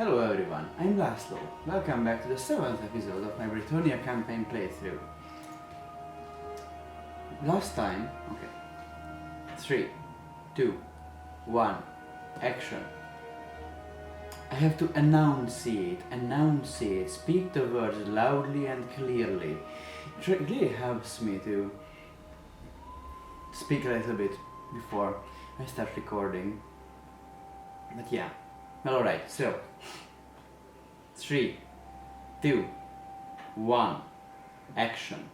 Hello everyone, I'm Laslo. Welcome back to the 7th episode of my Bretonnia campaign playthrough. Last time, okay, 3, 2, 1, action. I have to enunciate, speak the words loudly and clearly. It really helps me to speak a little bit before I start recording. But yeah, well, alright, so 3, 2, 1, action.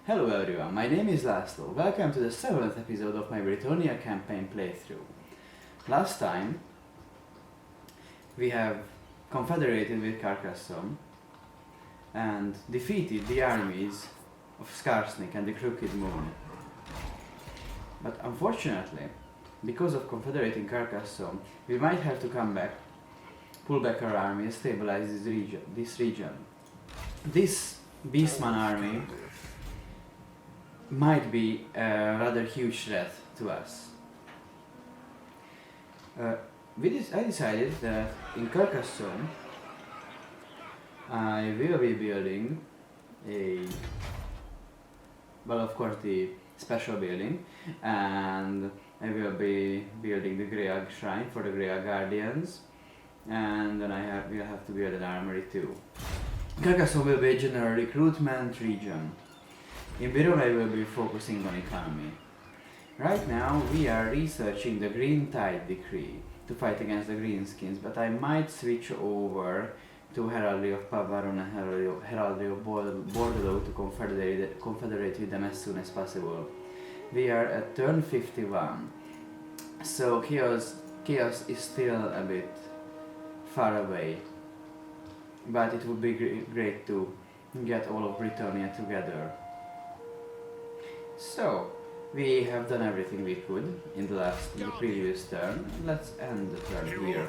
Hello everyone, my name is Laslo. Welcome to the 7th episode of my Bretonnia campaign playthrough. Last time we have confederated with Garrison and defeated the armies of Skarsnik and the Crooked Moon. But unfortunately, because of confederating Garrison, we might have to come back, pull back our army and stabilize this region. This Beastman army might be a rather huge threat to us. I decided that in Carcassonne I will be building of course the special building, and I will be building the Greag Shrine for the Greag Guardians, and then will have to build an armory too. Carcassonne will be a general recruitment region. In Biron I will be focusing on economy. Right now we are researching the Green Tide Decree to fight against the Greenskins, but I might switch over to Heraldry of Pavaron and Heraldry of Bordeaux to confederate with them as soon as possible. We are at turn 51, so chaos is still a bit far away, but it would be great to get all of Bretonnia together. So, we have done everything we could in the previous turn. Let's end the turn here.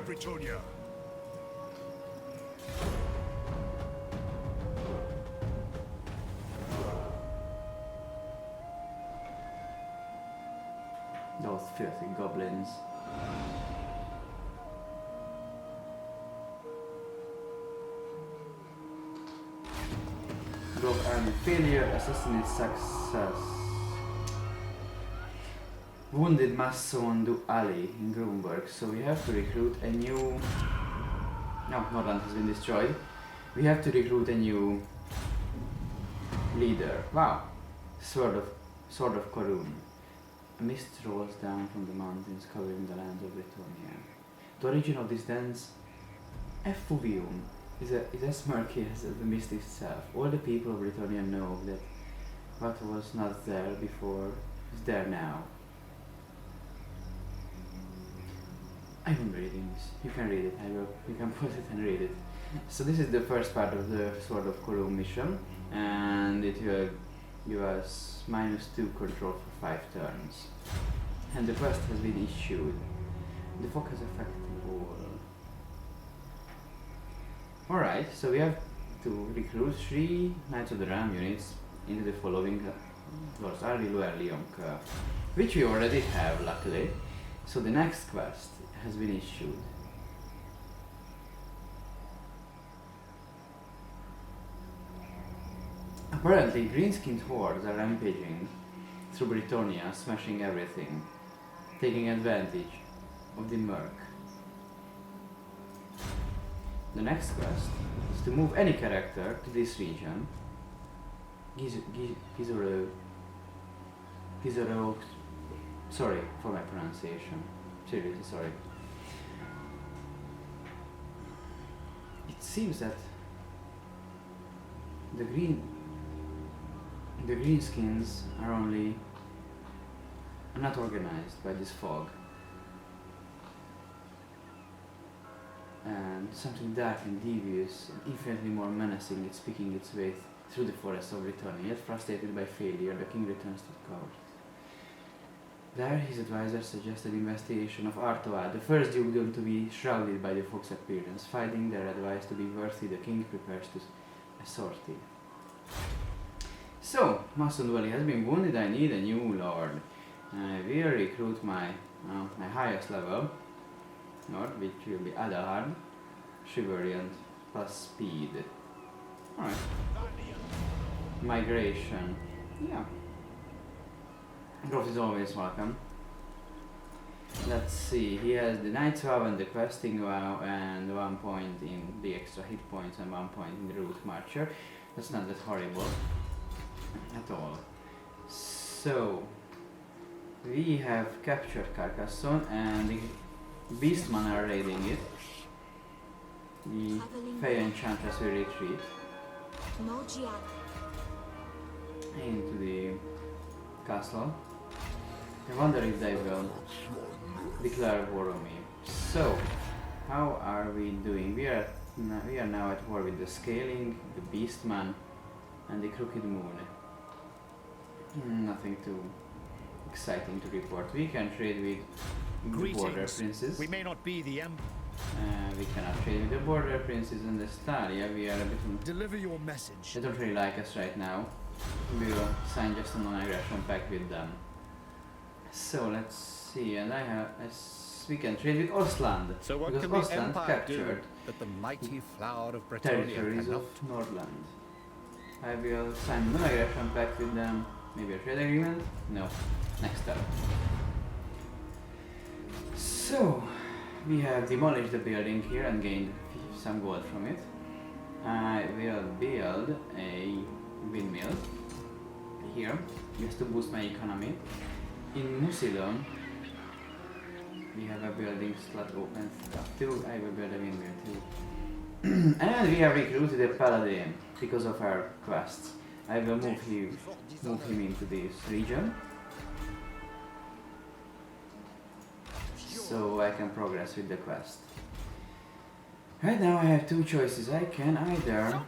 Those filthy goblins. Broke army failure, assassinate success. Wounded Masson du Ali in Grunberg, so we have to recruit a new... No, Norland has been destroyed. We have to recruit a new leader. Wow! Sword of Korun. A mist rolls down from the mountains covering the lands of Bretonnia. The origin of this dense effluvium is as murky as the mist itself. All the people of Bretonnia know that what was not there before is there now. I'm reading this. You can read it. You can put it and read it. So this is the first part of the Sword of Korun mission, and it will give us -2 control for 5 turns. And the quest has been issued. The fog has affected all. Alright, so we have to recruit 3 Knights of the Realm units into the following Lords Lionk, which we already have, luckily. So the next quest has been issued. Apparently, Greenskin hordes are rampaging through Bretonnia, smashing everything, taking advantage of the murk. The next quest is to move any character to this region. Gizoro, sorry for my pronunciation. Seriously sorry. It seems that the Greenskins are not organized by this fog. And something dark and devious and infinitely more menacing is picking its way through the forests of Bretonnia. Yet frustrated by failure, the king returns to the court. There, his advisor suggested investigation of Artois, the first dukedom to be shrouded by the fog's appearance. Finding their advice to be worthy, the king prepares to a sortie. So, Masson du Ali has been wounded. I need a new lord. I will recruit my highest level lord, which will be Adelhard. Chivalry plus speed. Alright. Migration. Yeah. Growth is always welcome. Let's see, he has the Knight's Vow and the Questing Vow and 1 point in the extra hit points and 1 point in the Root Marcher. That's not that horrible at all. So, we have captured Carcassonne and the Beastmen are raiding it. The Fey Enchantress will retreat into the castle. I wonder if they will declare war on me. So, how are we doing? We are now at war with the Scaling, the Beastman, and the Crooked Moon. Nothing too exciting to report. We can trade with the Border Princes. We may not be the we cannot trade with the Border Princes and the Stalia. We are a bit. Deliver your message. They don't really like us right now. We will sign just a non-aggression pact with them. So let's see, and we can trade with Ostland. So what because can the Ostland Empire captured do that the mighty flower of Bretonnia territories cannot? of Nordland. I will sign no aggression pact with them. Maybe a trade agreement? No. Next step. So we have demolished the building here and gained some gold from it. I will build a windmill here just to boost my economy. In Musidon we have a building slot open too. I will build a windmill too. And we have recruited a paladin because of our quests. I will move him into this region so I can progress with the quest. Right now I have two choices. I can either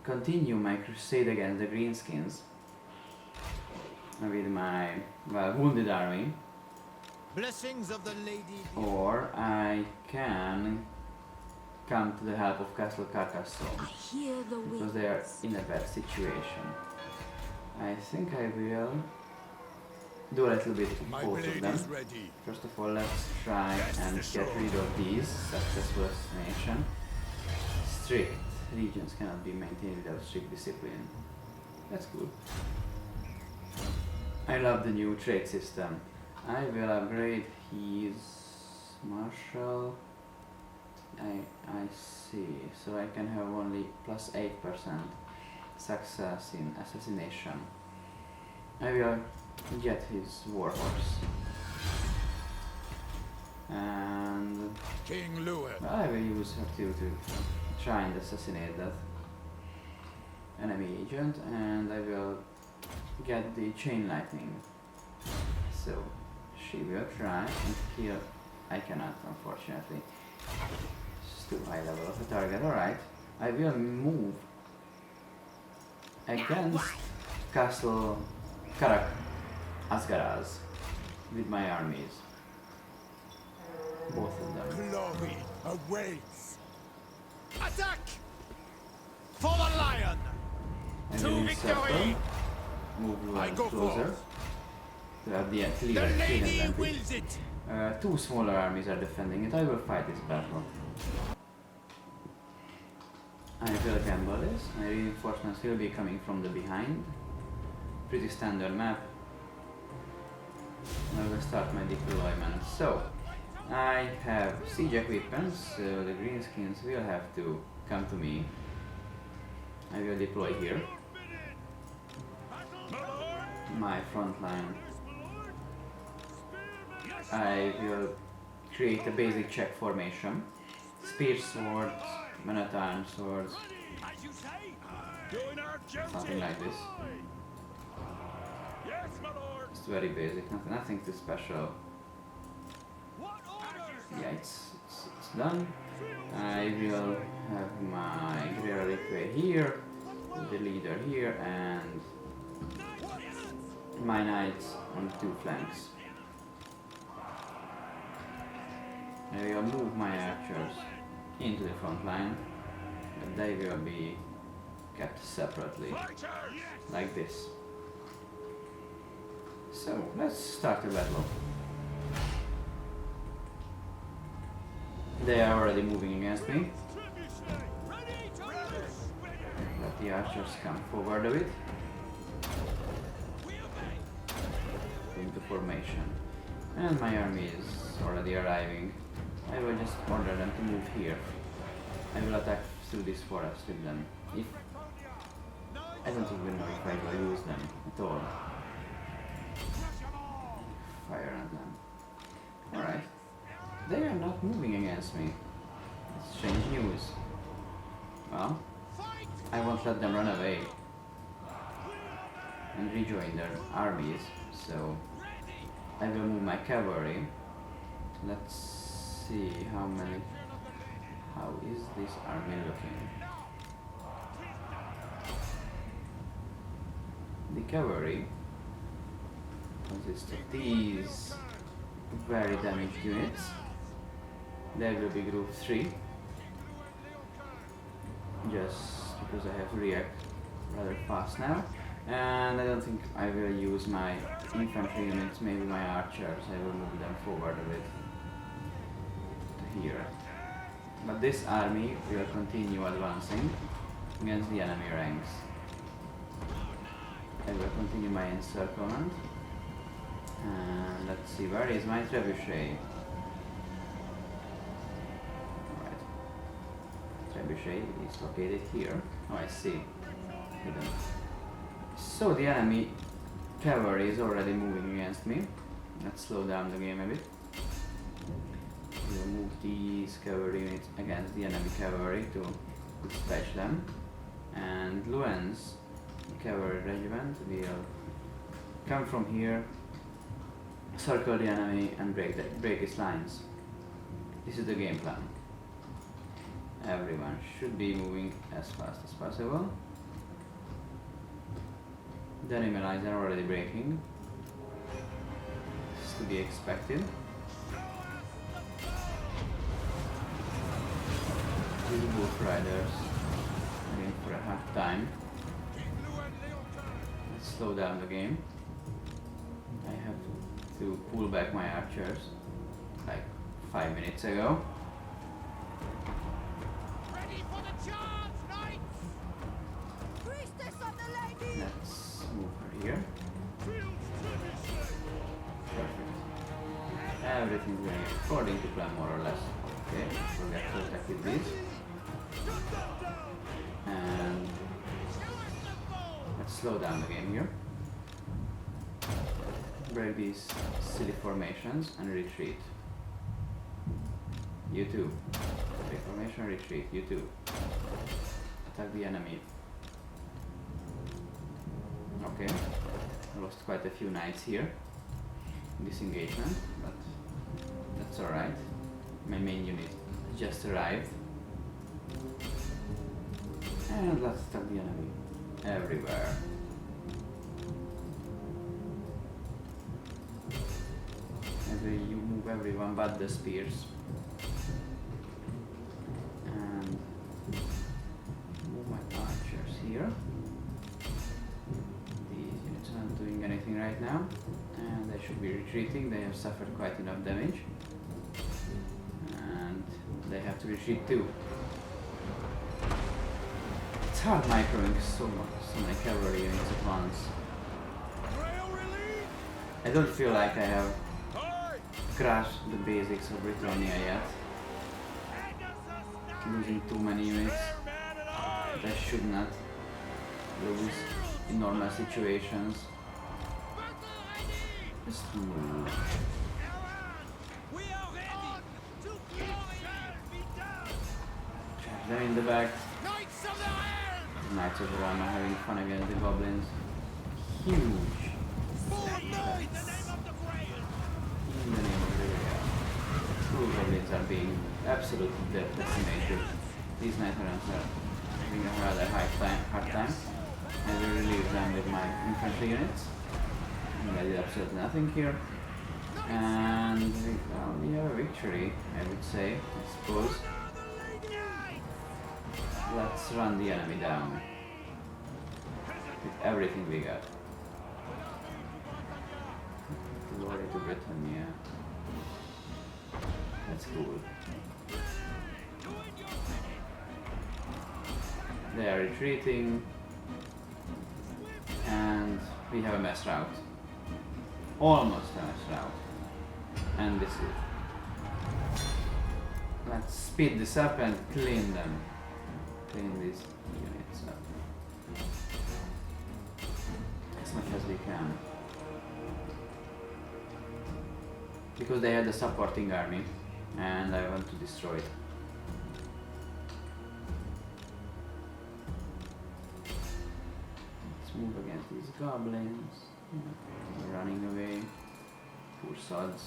continue my crusade against the greenskins with my wounded army, Blessings of the lady. or I can come to the help of Castle Carcassonne because they are in a bad situation. I think I will do a little bit of both of them. First of all, let's try and get rid of these. Successful assassination. Strict regions cannot be maintained without strict discipline. That's good. I love the new trade system. I will upgrade his martial. I see. So I can have only plus 8% success in assassination. I will get his warhorse. And King Louis. I will use her to try and assassinate that enemy agent, and I will get the chain lightning. So she will try and kill. I cannot, unfortunately. It's too high level of a target. Alright. I will move against Castle Asgaraz with my armies. Both of them. Glory awaits. Attack! For the lion! And To then victory! Move I go closer forth. to have the clear The lady advantage. wills it! Two smaller armies are defending it. I will fight this battle. I will gamble this. My reinforcements will be coming from the behind. Pretty standard map. I will start my deployment. So, I have siege equipment, so the greenskins will have to come to me. I will deploy here. My front line. I will create a basic check formation. Spear swords, men-at-arms swords, something like this. It's very basic, nothing too special. Yeah, it's done. I will have my Guerrero Requiem here, the leader here, and my knights on the two flanks. I will move my archers into the front line, but they will be kept separately, like this. So, let's start the battle. They are already moving against me. Let the archers come forward a bit. Into formation. And my army is already arriving. I will just order them to move here. I will attack through this forest with them. If I don't even know if I will use them at all. Fire on them. Alright. They are not moving against me. It's strange news. Well, I won't let them run away and rejoin their armies, so I will move my cavalry. Let's see how many. How is this army looking? The cavalry consists of these very damaged units. There will be group 3. Just because I have to react rather fast now. And I don't think I will use my infantry units, maybe my archers. I will move them forward a bit to here. But this army will continue advancing against the enemy ranks. I will continue my encirclement. And let's see, where is my trebuchet? Alright. Trebuchet is located here. Oh, I see. Hidden. So the enemy cavalry is already moving against me. Let's slow down the game a bit. We'll move these cavalry units against the enemy cavalry to dispatch them. And Luen's cavalry regiment will come from here, circle the enemy and break his lines. This is the game plan. Everyone should be moving as fast as possible. The enemy lines are already breaking. This is to be expected. These wolf riders are in for a hard time. Let's slow down the game. I have to pull back my archers like 5 minutes ago. Ready for the charge, knights! Priestess of the lady! Let's move her here. Perfect. Everything's going according to plan, more or less. Okay, we'll get to attack with these. And let's slow down the game here. Break these silly formations and retreat. You too. Break formation, retreat. You too. Attack the enemy. Okay. I lost quite a few knights here in this engagement, but that's alright. My main unit just arrived. And let's attack the enemy everywhere. You move everyone but the spears. And move my archers here. These units aren't doing anything right now. And they should be retreating. They have suffered quite enough damage. And they have to retreat too. It's hard microing so many cavalry units at once. I don't feel like I have crashed the basics of Bretonnia yet. Losing too many units that I should not lose in normal situations. Just move. Charge them in the back. Knights of the Realm are having fun against the goblins. Huge. In the name of the Grail. Two goblins are being absolutely decimated. These Knight Runners are having a rather hard time. I will relieve them with my infantry units. And I did absolutely nothing here. And we have a victory, I would say, I suppose. Let's run the enemy down with everything we got. Glory to Bretonnia. That's cool. They are retreating. And we have a mass rout. Almost a mass rout. And this is... Let's speed this up and clean them. Clean these units up. As much as we can. Because they had a supporting army. And I want to destroy it. Let's move against these goblins. They're running away. Poor sods.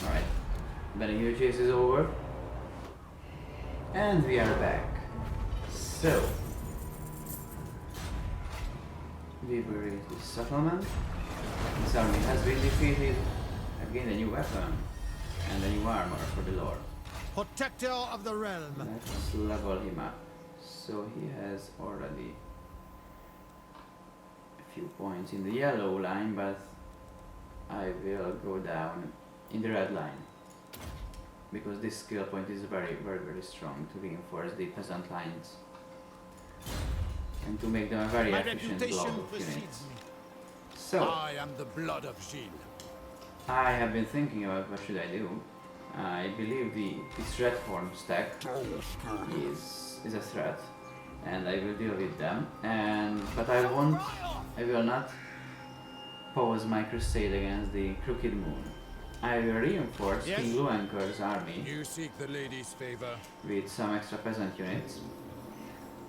Alright. Then here chase is over. And we are back. So we will raise this settlement. This army has been defeated. I've gained a new weapon and a new armor for the Lord. Protector of the realm. Let's level him up. So he has already a few points in the yellow line, but I will go down in the red line. Because this skill point is very strong to reinforce the peasant lines. And to make them a very efficient block of units. So, I am the blood of Gilles. I have been thinking about what should I do. I believe this red form stack is a threat, and I will deal with them. But I will not pause my crusade against the Crooked Moon. I will reinforce King Luenker's army You seek the lady's favor with some extra peasant units,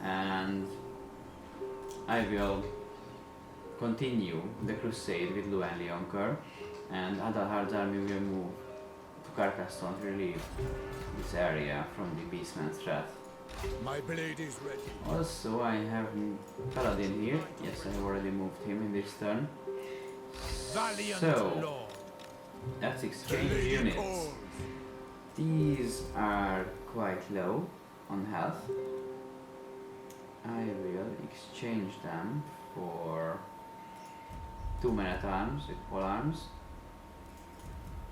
and I will continue the crusade with Luen Leonker, and Adalhard's army will move to Carcassonne to relieve this area from the Beastman threat. My blade is ready. Also, I have Paladin here. Yes, I have already moved him in this turn. Valiant So, Lord. let's exchange units. These are quite low on health. I will exchange them for 2 men-at-arms with polearms,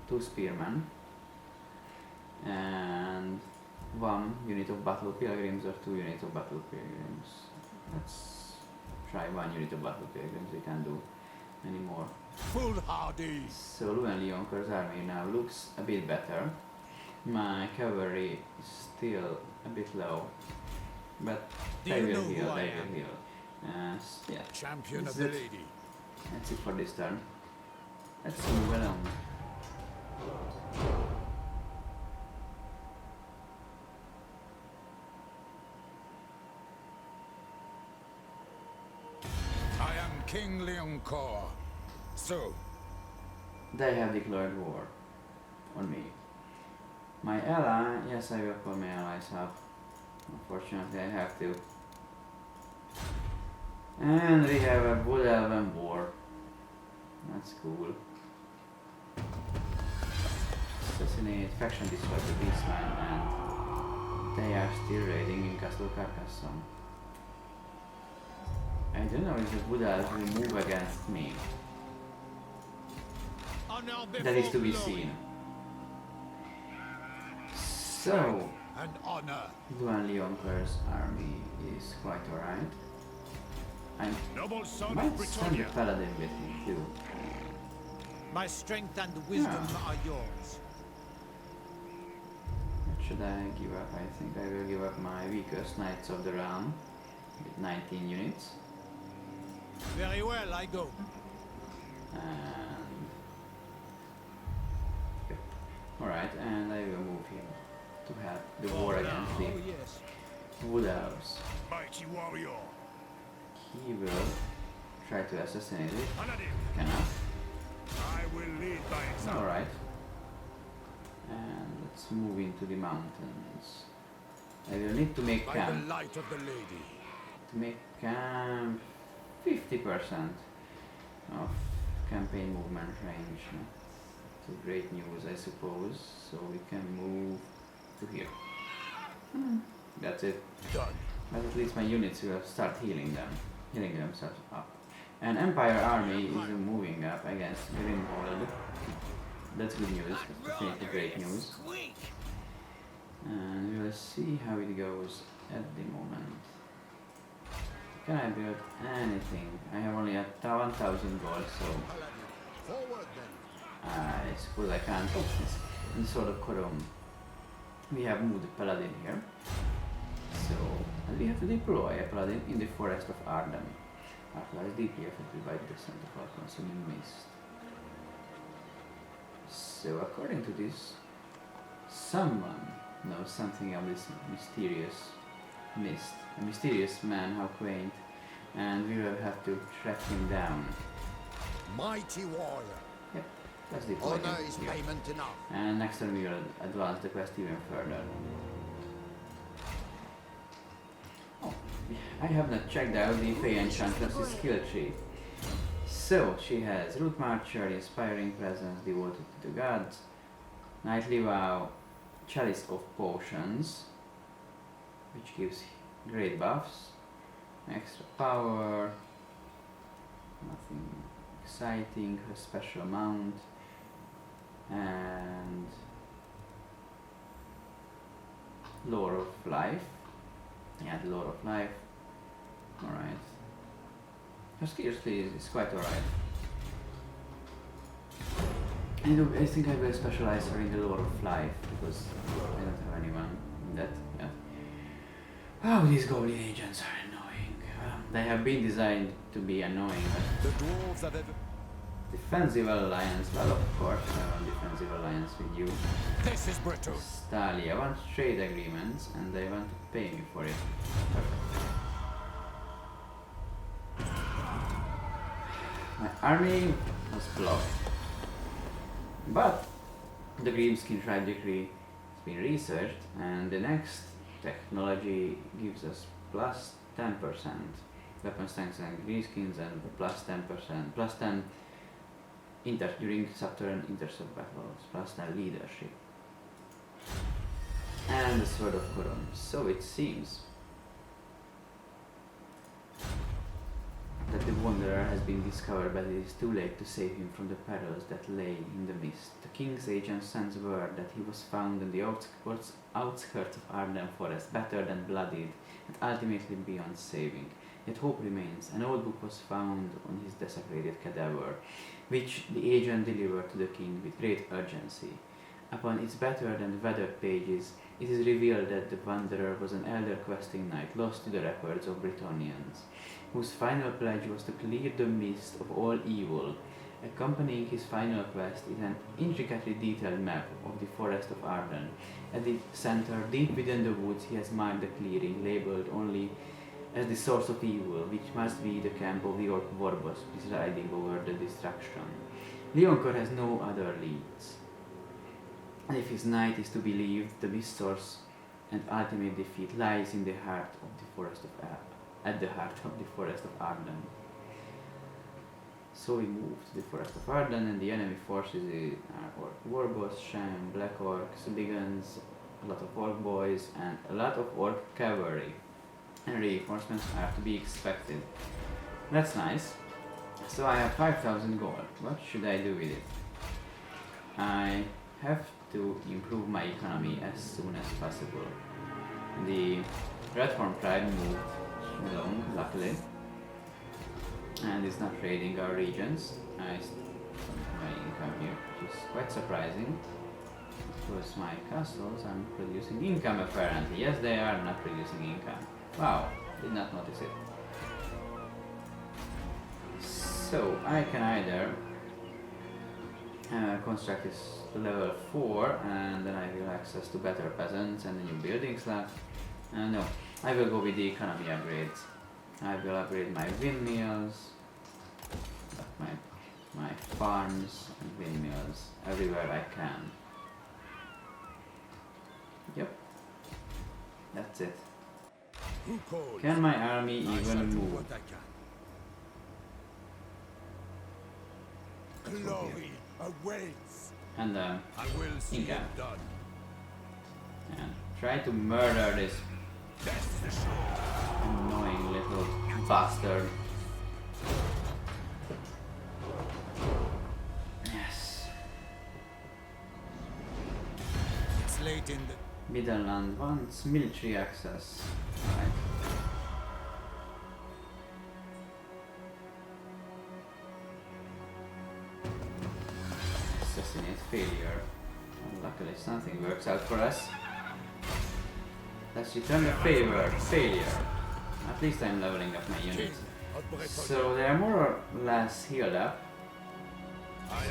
2 spearmen, and 1 unit of battle pilgrims or 2 units of battle pilgrims. Let's try 1 unit of battle pilgrims, we can't do any more. Foolhardy. So Luen Leonker's army now looks a bit better. My cavalry is still a bit low, but they will heal, they will heal. Yeah. Champion That's of the it. lady. That's it for this turn. Let's move along. I am King Leoncoeur. So, They have declared war on me. My ally, yes, I will call my allies up. Unfortunately, I have to. And we have a Wood Elven war. That's cool. Assassinate, faction destroy the Beastman, and they are still raiding in Castle Carcassonne. I don't know if the Wood Elves will move against me. That is to be seen. So, and honor. Luen Leonker's army is quite alright. I Noble son might of send the Bretonnia. paladin with me too. My strength and wisdom are yours. What should I give up? I think I will give up my weakest Knights of the Realm with 19 units. Very well, I go. And alright, and I will move him to have the war against the yes. Wood Elves. Mighty warrior. He will try to assassinate it. Paladin. Cannot. I will lead by example. Alright. And let's move into the mountains. I will need to make By camp. the light of the lady. To make camp 50% of campaign movement range. So great news, I suppose. So we can move to here. That's it. Done. But at least my units will start healing themselves up. An Empire army is moving up against Grimhold. That's good news. That's definitely great news. And we will see how it goes at the moment. Can I build anything? I have only 1,000 gold, so Forward then. I suppose I can't. Oh, it's in sort of column. We have moved the paladin here. So, and we have to deploy a paladin in the forest of Arden. Arden is deeply affected by the descent of our consuming mist. So, according to this, someone knows something of this mysterious mist. A mysterious man, how quaint, and we will have to track him down. Mighty warrior. Yep, let's deploy Honor him is here. payment enough. And next time we will advance the quest even further. Oh, I have not checked out the Fey Enchantress' skill tree. So, she has Root Marcher, Inspiring Presence, Devoted to the Gods, Nightly Vow, Chalice of Potions, which gives great buffs, extra power, nothing exciting, her special mount, and Lore of Life. Yeah, the Lore of Life. Alright. Her skill tree is quite alright. I think I will specialize her in the Lore of Life because I don't have anyone in that yet. Oh, these goblin agents are annoying. They have been designed to be annoying. The dwarves have ever. Defensive alliance, well of course I want defensive alliance with you. This is Breton. Stali, I want trade agreements and they want to pay me for it. Perfect. My army was blocked. But the Greenskin trajectory has been researched and the next technology gives us plus 10% weapon strength and greenskins and plus 10%, plus 10 during subterranean intercept battles, plus 10 leadership. And the Sword of Coron. So it seems that the Wanderer has been discovered, but it is too late to save him from the perils that lay in the mist. The King's agent sends word that he was found in the outskirts of Arden Forest, battered and bloodied, and ultimately beyond saving. Yet hope remains. An old book was found on his desecrated cadaver, which the agent delivered to the king with great urgency. Upon its battered and weathered pages, it is revealed that the Wanderer was an elder questing knight lost to the records of Bretonnians, whose final pledge was to clear the mist of all evil. Accompanying his final quest is an intricately detailed map of the forest of Arden. At the center, deep within the woods, he has marked the clearing, labeled only as the source of evil, which must be the camp of the orc Vorbos, presiding over the destruction. Leoncor has no other leads. And if his knight is to be believed, the mist source and ultimate defeat lies in the heart of the forest of at the heart of the forest of Arden. So we move to the forest of Arden, and the enemy forces are orc Vorbos, Sham, Black Orcs, Bigans, a lot of orc boys, and a lot of orc cavalry. And reinforcements are to be expected. That's nice. So I have 5,000 gold. What should I do with it? I have to improve my economy as soon as possible. The Redhorn Pride moved along, luckily, and is not raiding our regions. I my income here, which is quite surprising. Because my castles are producing income apparently. Yes, they are not producing income. Wow, did not notice it. So I can either construct this level 4 and then I will access to better peasants and the new building slot. No, I will go with the economy upgrades. I will upgrade my windmills, my farms and windmills everywhere I can. Yep, that's it. Who calls? Can my army I shall even do move? what I can. Glory awaits. And I will see income. it done. And try to murder this That's the show. annoying little bastard. Yes. It's late in the. Midland wants military access. Right. Assassinate failure. Luckily something works out for us. Let's return the favor. Failure. At least I'm leveling up my units. So they are more or less healed up.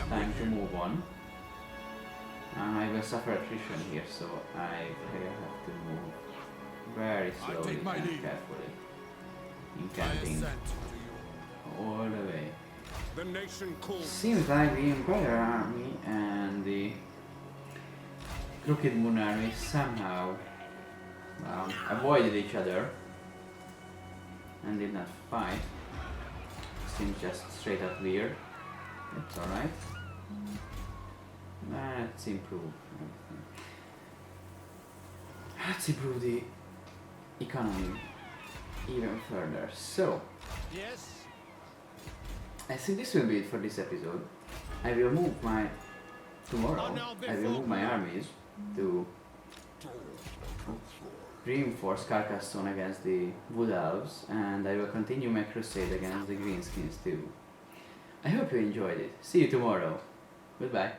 Time to move on. I will suffer attrition here, so I have to move very slowly and carefully. Incanting all the way. The nation calls. Seems like the Empire army and the Crooked Moon army somehow avoided each other and did not fight. Seems just straight up weird. It's alright. Let's improve everything. Let's improve the economy even further. So, Yes. I think this will be it for this episode. I will move my tomorrow. I will move my armies to reinforce Carcassonne against the Wood Elves, and I will continue my crusade against the Greenskins too. I hope you enjoyed it. See you tomorrow. Goodbye.